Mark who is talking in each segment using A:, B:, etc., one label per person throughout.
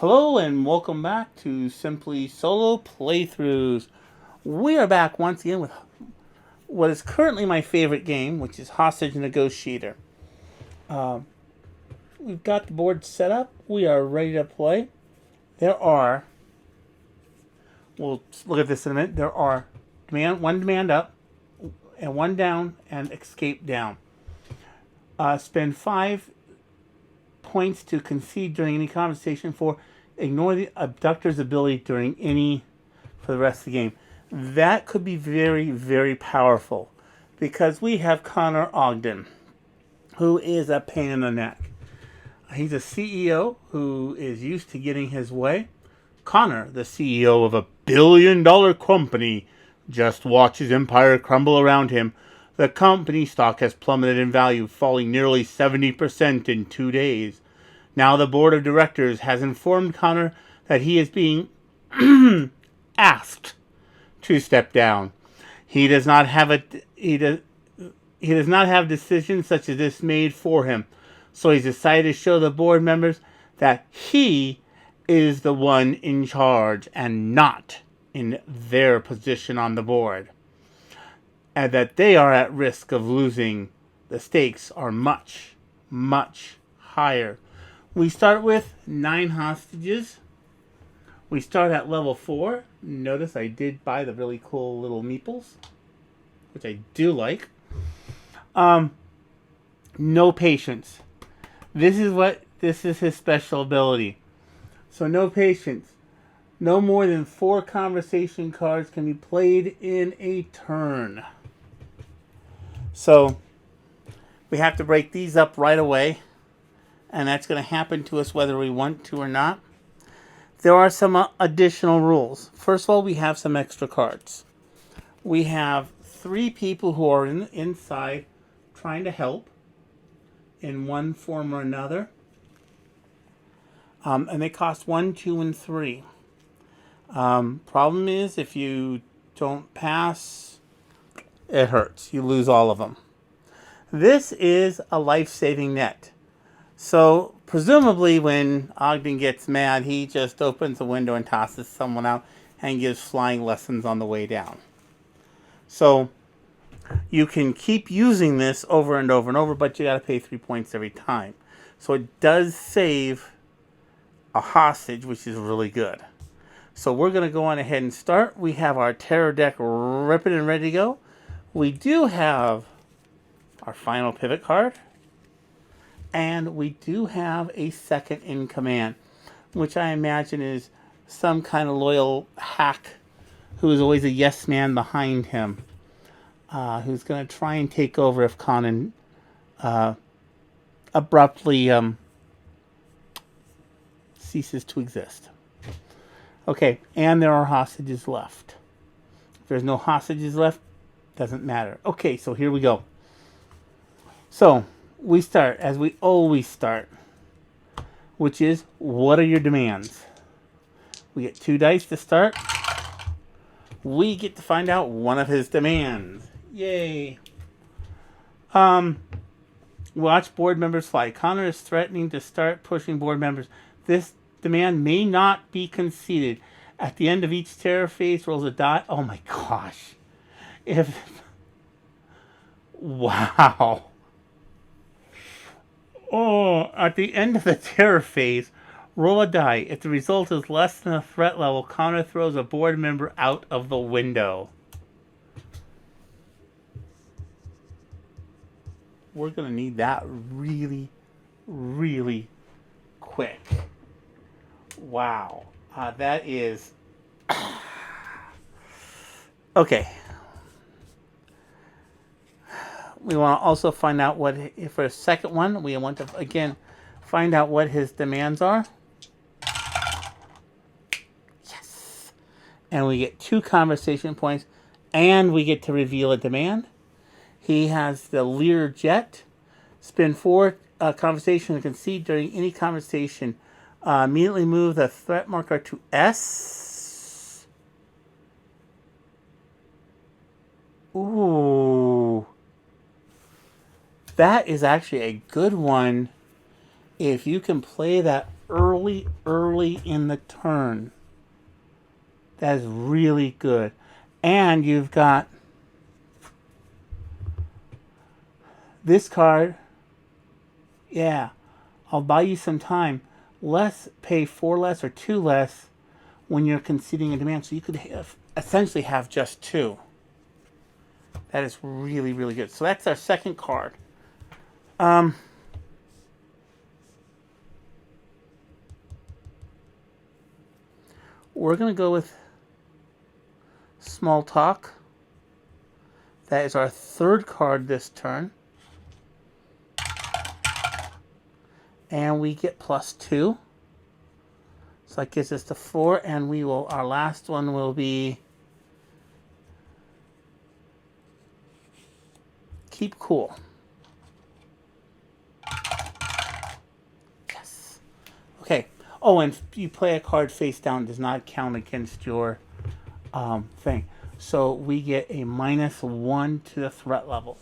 A: Hello and welcome back to Simply Solo Playthroughs. We are back once again with what is currently my favorite game, which is Hostage Negotiator. We've got the board set up. We are ready to play. We'll look at this in a minute. There are one demand up, and one down, and escape down. Spend 5 points to concede during any conversation. Ignore the abductor's ability for the rest of the game. That could be very, very powerful because we have Connor Ogden, who is a pain in the neck. He's a CEO who is used to getting his way. Connor, the CEO of a billion-dollar company, just watches empire crumble around him. The company stock has plummeted in value, falling nearly 70% in 2 days. Now the board of directors has informed Connor that he is being asked to step down. He does not have decisions such as this made for him. So he's decided to show the board members that he is the one in charge and not in their position on the board. And that they are at risk of losing. The stakes are much, much higher. We start with 9 hostages. We start at level 4. Notice I did buy the really cool little meeples, which I do like. No patience. This is his special ability. So no patience. No more than 4 conversation cards can be played in a turn. So we have to break these up right away. And that's going to happen to us whether we want to or not. There are some additional rules. First of all, we have some extra cards. We have 3 people who are inside trying to help in one form or another. And they cost 1, 2, and 3. Problem is, if you don't pass, it hurts. You lose all of them. This is a life-saving net. So, presumably when Ogden gets mad, he just opens a window and tosses someone out and gives flying lessons on the way down. So, you can keep using this over and over and over, but you got to pay 3 points every time. So, it does save a hostage, which is really good. So, we're going to go on ahead and start. We have our terror deck ripping and ready to go. We do have our final pivot card. And we do have a second in command, which I imagine is some kind of loyal hack who is always a yes man behind him, who's going to try and take over if Conan abruptly ceases to exist. Okay, and there are hostages left. If there's no hostages left, doesn't matter. Okay, so here we go. So we start as we always start, which is, what are your demands? We get 2 dice to start. We get to find out one of his demands. Yay. Watch board members fly. Connor is threatening to start pushing board members. This demand may not be conceded. At the end of each terror phase, rolls a die. Oh my gosh. Wow. Oh, at the end of the terror phase, roll a die. If the result is less than the threat level, Connor throws a board member out of the window. We're going to need that really, really quick. Wow. That is... Okay. We want to also find out for a second one, we want to, again, find out what his demands are. Yes. And we get 2 conversation points, and we get to reveal a demand. He has the Lear Jet. Spend 4 conversations and concede during any conversation. Immediately move the threat marker to S. Ooh. That is actually a good one If you can play that early in the turn, that is really good. And you've got this card. Yeah, I'll buy you some time. Pay 4 less or 2 less when you're conceding a demand. So you could essentially have just 2. That is really, really good. So that's our second card. We're going to go with Small Talk. That is our third card this turn. And we get +2. So that gives us the 4, and our last one will be Keep Cool. Yes. Okay. Oh, and you play a card face down, does not count against your thing. So we get a -1 to the threat level.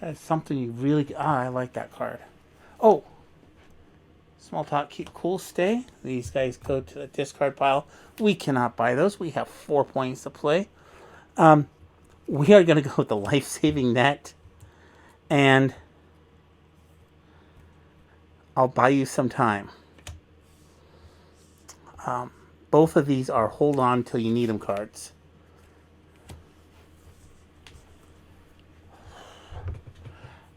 A: That's something you really... I like that card. Oh! Small Talk, Keep Cool, stay. These guys go to the discard pile. We cannot buy those. We have 4 points to play. We are going to go with the life-saving net. And I'll buy you some time. Both of these are hold on till you need them cards.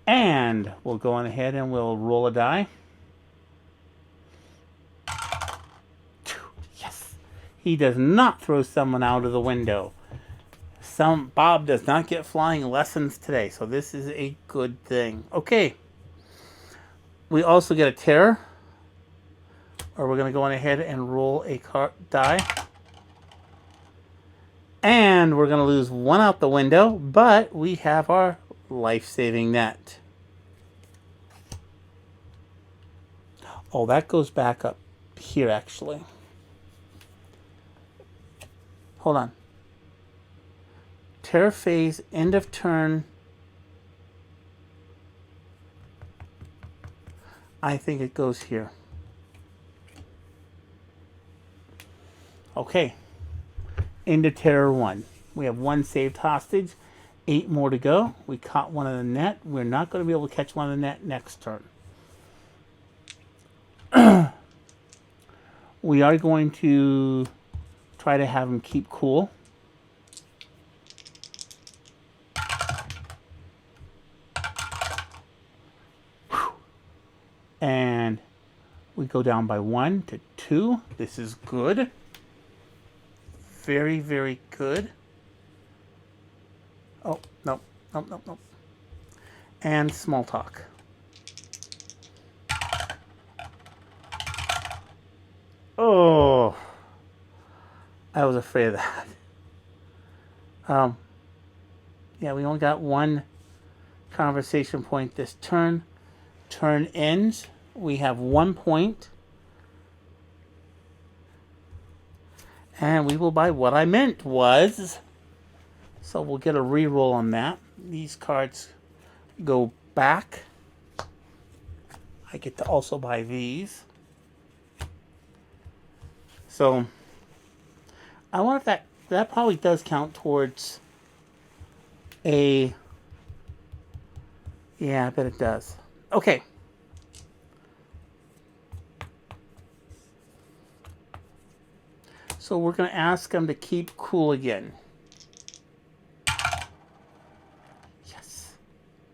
A: And we'll go on ahead and we'll roll a die. Yes. He does not throw someone out of the window. Bob does not get flying lessons today, so this is a good thing. Okay. We also get a terror. Or we're going to go on ahead and roll a die. And we're going to lose 1 out the window, but we have our life-saving net. Oh, that goes back up here, actually. Hold on. Terror phase, end of turn. I think it goes here. Okay. Into Terror 1. We have 1 saved hostage. 8 more to go. We caught 1 in the net. We're not going to be able to catch 1 in the net next turn. We are going to try to have him keep cool. And we go down by 1 to 2. This is good. Very, very good. Oh, no. Nope. And Small Talk. Oh, I was afraid of that. Yeah, we only got 1 conversation point this turn. Turn ends. We have 1 point. And we will buy what I meant was. So we'll get a reroll on that. These cards go back. I get to also buy these. So I wonder if that probably does count towards a... Yeah, I bet it does. Okay. So we're going to ask them to keep cool again. Yes.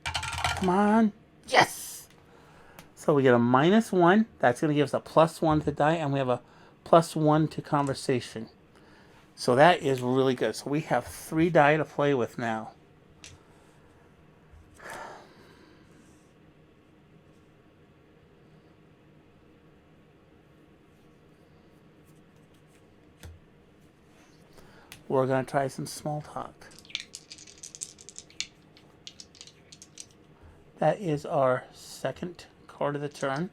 A: Come on. Yes. So we get a -1. That's going to give us a +1 to die, and we have a +1 to conversation. So that is really good. So we have 3 die to play with now. We're going to try some Small Talk. That is our second card of the turn.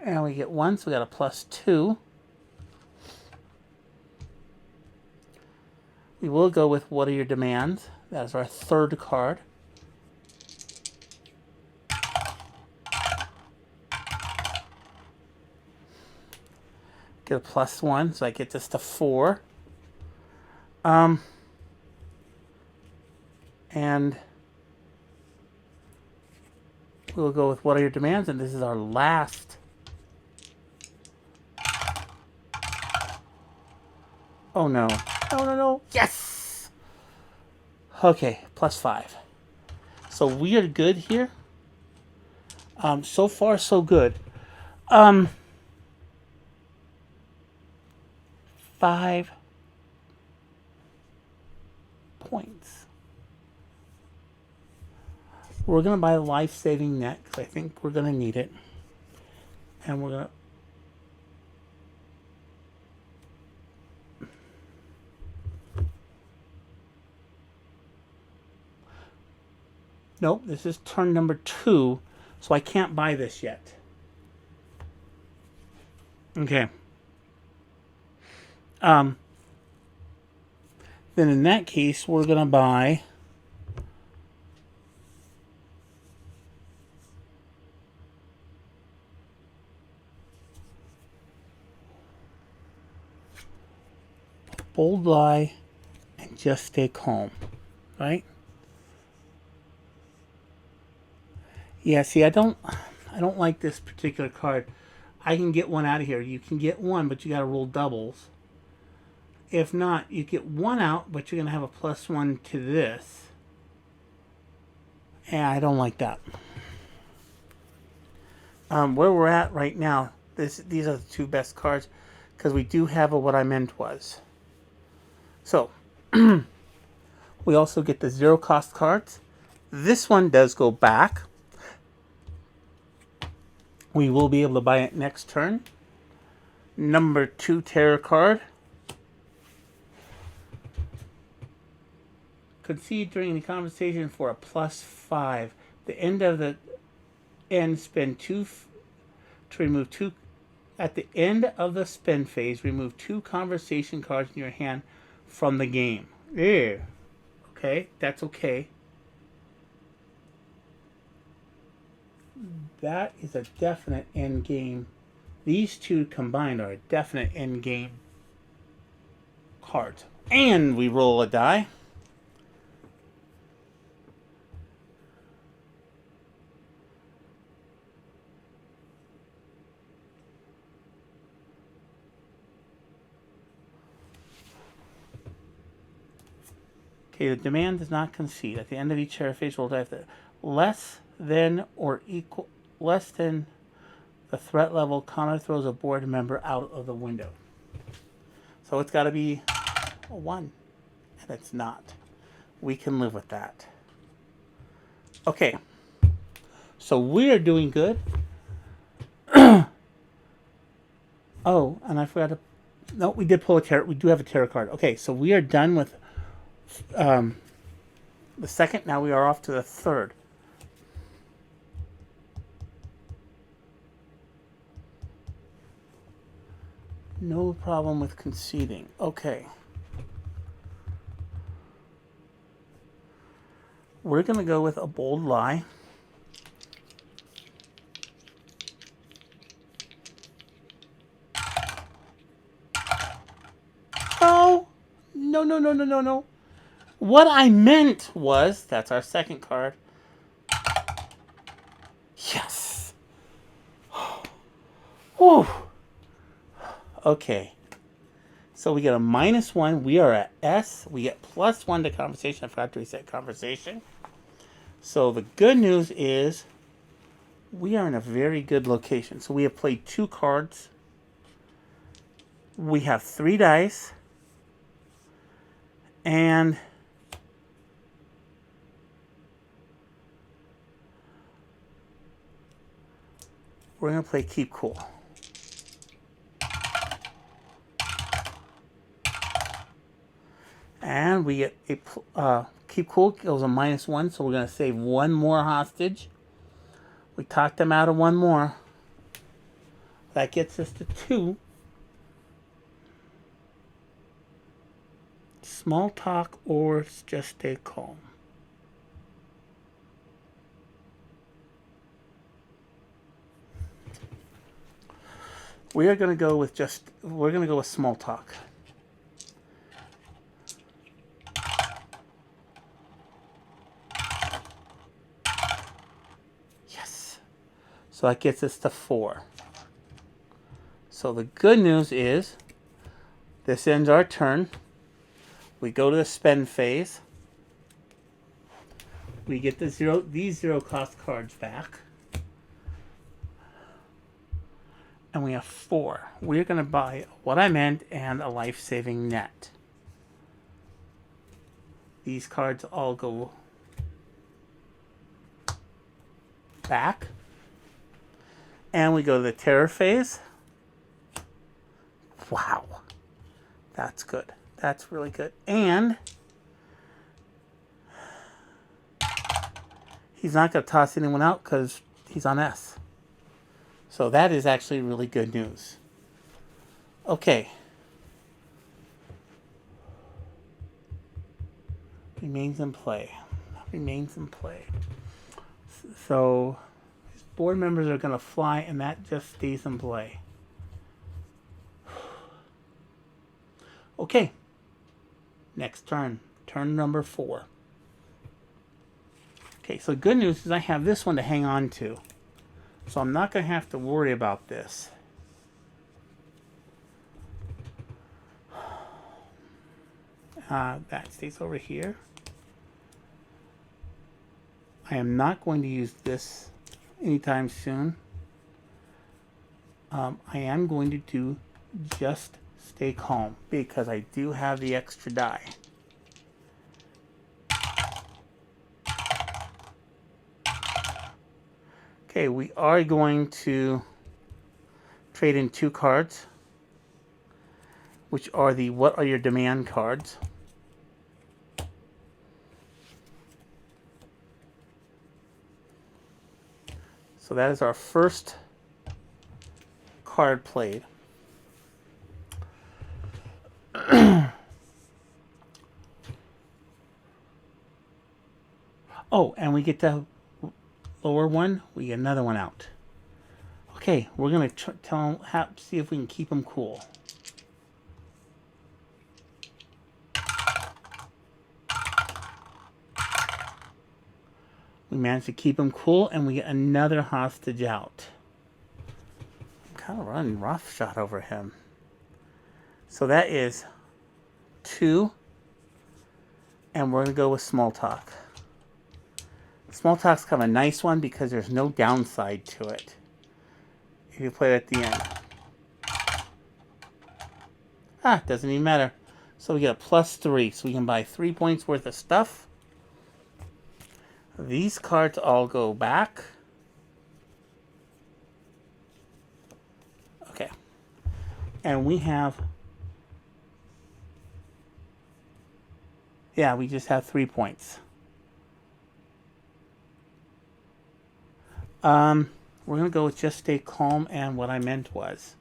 A: And we get 1, so we got a +2. We will go with what are your demands. That is our third card. Get a +1, so I get this to 4. And we'll go with what are your demands, and this is our last. Oh no. No, no, no. Yes! Okay, +5. So we are good here. So far, so good. 5 points. We're going to buy a life-saving net because I think we're going to need it. And we're going to... Nope, this is turn number 2, so I can't buy this yet. Okay. Then in that case, we're going to buy... bold lie and just stay calm, right? Yeah, see, I don't like this particular card. I can get one out of here. You can get one, but you got to roll doubles. If not, you get one out, but you're going to have a +1 to this. And I don't like that. Where we're at right now, these are the 2 best cards because we do have a what I meant was. So, we also get the 0 cost cards. This one does go back. We will be able to buy it next turn. Number 2 terror card. Concede during the conversation for a +5. The end of the end, spend 2 to remove 2. At the end of the spend phase, remove 2 conversation cards in your hand from the game. Yeah. Okay, that's okay. That is a definite end game. These 2 combined are a definite end game cards. And we roll a die. Okay, the demand does not concede. At the end of each terror phase, roll die less than the threat level. Connor throws a board member out of the window. So it's got to be a 1, and it's not. We can live with that. Okay, so we are doing good. Oh, and I forgot to... No, we did pull a tarot. We do have a tarot card. Okay, so we are done with the second. Now we are off to the third. No problem with conceding. Okay. We're going to go with a bold lie. Oh! No, no, no, no, no, no. What I meant was, that's our second card. Yes! Whew. Okay. So we get a -1. We are at S. We get +1 to conversation. I forgot to reset conversation. So the good news is we are in a very good location. So we have played 2 cards. We have 3 dice. And we're going to play Keep Cool. And we get a Keep Cool goes a -1, so we're going to save 1 more hostage. We talked them out of 1 more. That gets us to 2. Small talk or just stay calm. We are going to go with small talk. Yes. So that gets us to 4. So the good news is this ends our turn. We go to the spend phase. We get these 0 cost cards back. And we have 4. We're going to buy What I Meant and a life-saving net. These cards all go back. And we go to the terror phase. Wow. That's good. That's really good. And he's not going to toss anyone out because he's on S. So that is actually really good news. Okay. Remains in play. Remains in play. So his board members are going to fly, and that just stays in play. Okay. Next turn. Turn number 4. Okay, so good news is I have this one to hang on to. So I'm not going to have to worry about this. That stays over here. I am not going to use this anytime soon. I am going to do just stay calm because I do have the extra die. Okay, we are going to trade in 2 cards, which are the What Are Your Demand cards. So that is our first card played. Oh, and we get to lower one, we get another one out. Okay, we're going to see if we can keep them cool. We managed to keep him cool, and we get another hostage out. I'm kind of running roughshod over him. So that is 2, and we're going to go with small talk. Small talk's kind of a nice one because there's no downside to it. If you play it at the end. Doesn't even matter. So we get a +3, so we can buy 3 points worth of stuff. These cards all go back. Okay. And we have... Yeah, we just have 3 points. We're going to go with just stay calm, and what I meant was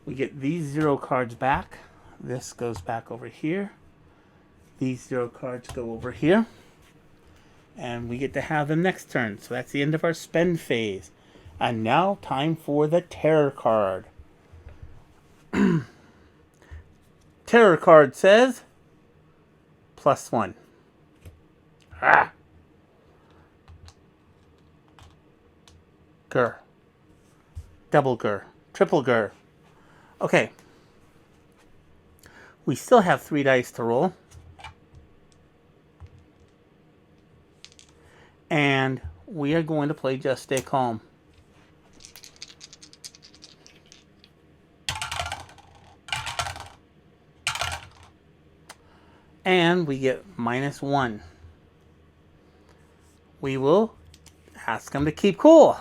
A: we get these 0 cards back. This goes back over here. These 0 cards go over here. And we get to have them next turn. So that's the end of our spend phase. And now time for the terror card. Terror card says +1. Gur. Double gur. Triple gur. Okay. We still have 3 dice to roll. And we are going to play Just Stay Calm. And we get -1. We will ask him to keep cool.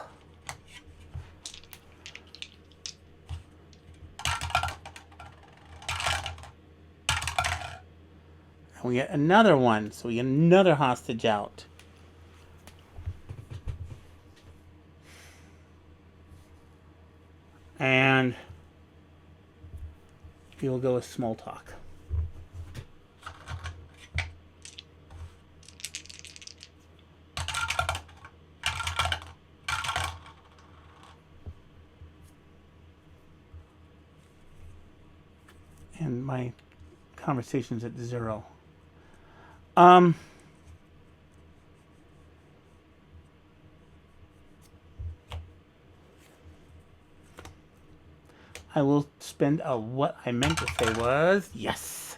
A: And we get another one, so we get another hostage out. And we will go with small talk. And my conversation's at 0. I will spend what I meant to say was yes.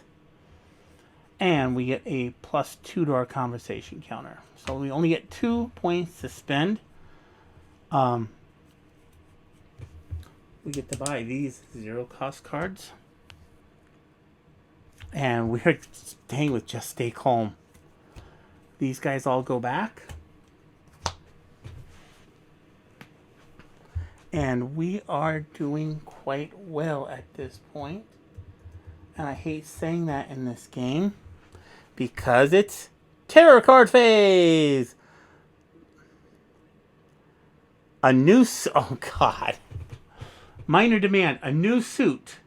A: And we get a +2 to our conversation counter. So we only get 2 points to spend. We get to buy these 0 cost cards. And we're staying with Just Stay Calm. These guys all go back. And we are doing quite well at this point. And I hate saying that in this game, because it's Terror Card Phase! A new... Oh, God. Minor demand. A new suit.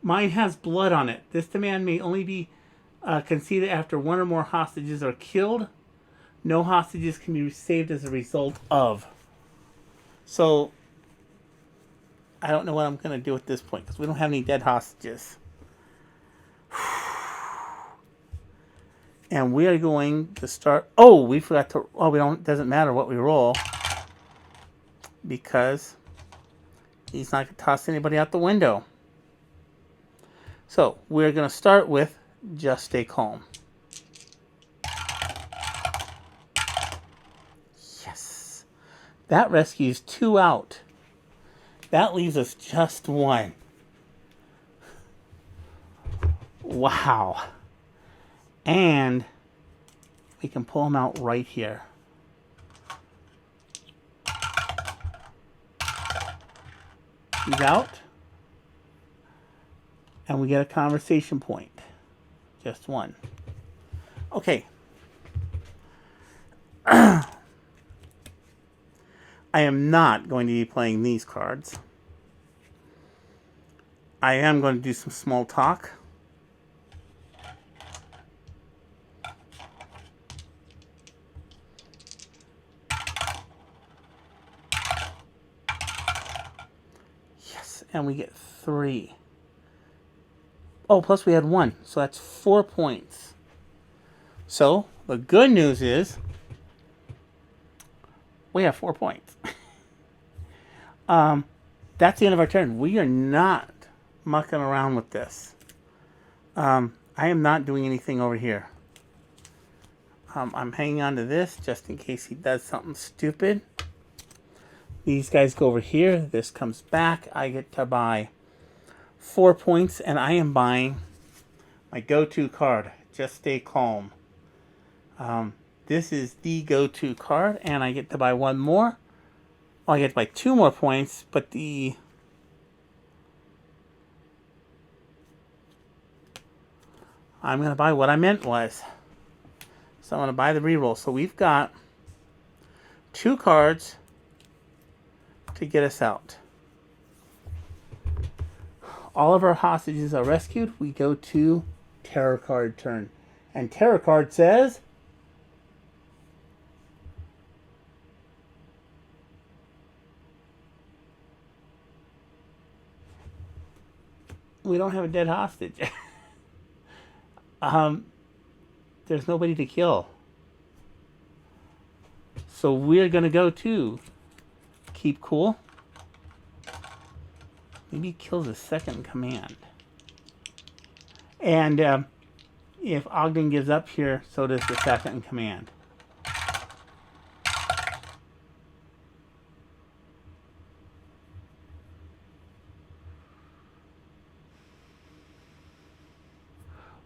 A: Mine has blood on it. This demand may only be conceded after 1 or more hostages are killed. No hostages can be saved as a result of. So, I don't know what I'm going to do at this point, because we don't have any dead hostages. And we are going to start... Oh, we forgot to... Oh, we don't... Doesn't matter what we roll, because he's not going to toss anybody out the window. So, we're going to start with Just Stay Calm. Yes. That rescues 2 out. That leaves us just 1. Wow. And we can pull them out right here. He's out. And we get a conversation point. Just 1. Okay. I am not going to be playing these cards. I am going to do some small talk. Yes, and we get 3. Oh, plus we had 1, so that's 4 points. So, the good news is we have 4 points. That's the end of our turn. We are not mucking around with this. I am not doing anything over here. I'm hanging on to this just in case he does something stupid. These guys go over here. This comes back. I get to buy 4 points, and I am buying my go-to card, Just Stay Calm. This is the go-to card, and I get to buy 1 more. Well, I get to buy 2 more points, but I'm going to buy what I meant was. So I'm going to buy the reroll. So we've got 2 cards to get us out. All of our hostages are rescued. We go to Terror Card turn. And Terror Card says... we don't have a dead hostage. There's nobody to kill. So we're going to go to Keep Cool. Maybe he kills his second in command. And if Ogden gives up here, so does the second in command.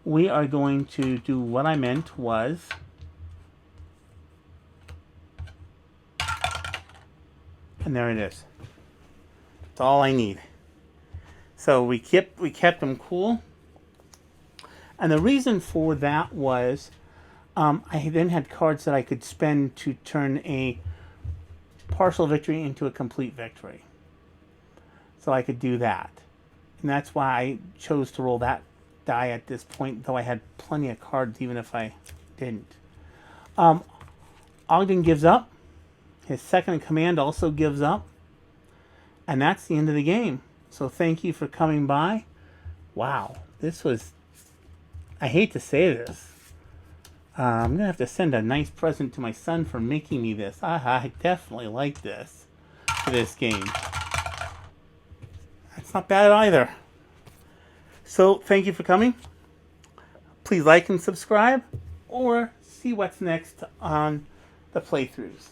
A: We are going to do what I meant was... and there it is. That's all I need. So we kept them cool. And the reason for that was I then had cards that I could spend to turn a partial victory into a complete victory. So I could do that. And that's why I chose to roll that die at this point, though I had plenty of cards even if I didn't. Ogden gives up. His second in command also gives up. And that's the end of the game. So thank you for coming by. Wow, this was... I hate to say this. I'm going to have to send a nice present to my son for making me this. I definitely like this for this game. That's not bad either. So, thank you for coming. Please like and subscribe, or see what's next on the playthroughs.